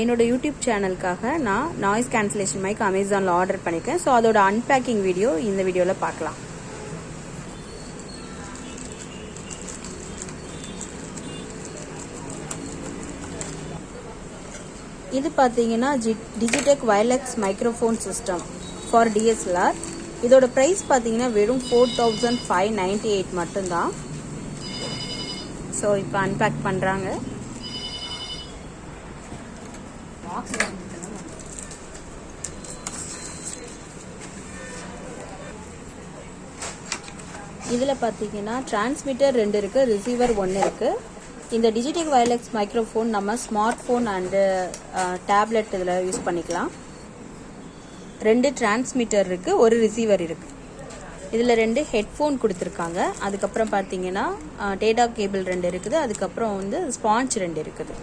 என்னோட யூடியூப் சேனலுக்காக நான் noise cancellation mic அமேசானில் ஆர்டர் பண்ணியிருக்கேன். ஸோ அதோட அன்பேக்கிங் வீடியோ இந்த வீடியோவில் பார்க்கலாம். இது பார்த்தீங்கன்னா Digitek wireless microphone system for DSLR. இதோட ப்ரைஸ் பார்த்தீங்கன்னா வெறும் 4598 மட்டும்தான். ஸோ இப்போ அன்பேக் பண்ணுறாங்க. இதில் பார்த்தீங்கன்னா டிரான்ஸ்மிட்டர் 2 இருக்குது, ரிசீவர் 1 இருக்குது. இந்த டிஜிடெக் வயர்லெஸ் மைக்ரோஃபோன் நம்ம ஸ்மார்ட் ஃபோன் அண்டு டேப்லெட் இதில் யூஸ் பண்ணிக்கலாம். 2 டிரான்ஸ்மிட்டர் இருக்குது, 1 ரிசீவர் இருக்குது. இதில் 2 ஹெட்ஃபோன் கொடுத்துருக்காங்க. அதுக்கப்புறம் பார்த்தீங்கன்னா டேட்டா கேபிள் 2 இருக்குது. அதுக்கப்புறம் வந்து ஸ்பாஞ்ச் 2 இருக்குது.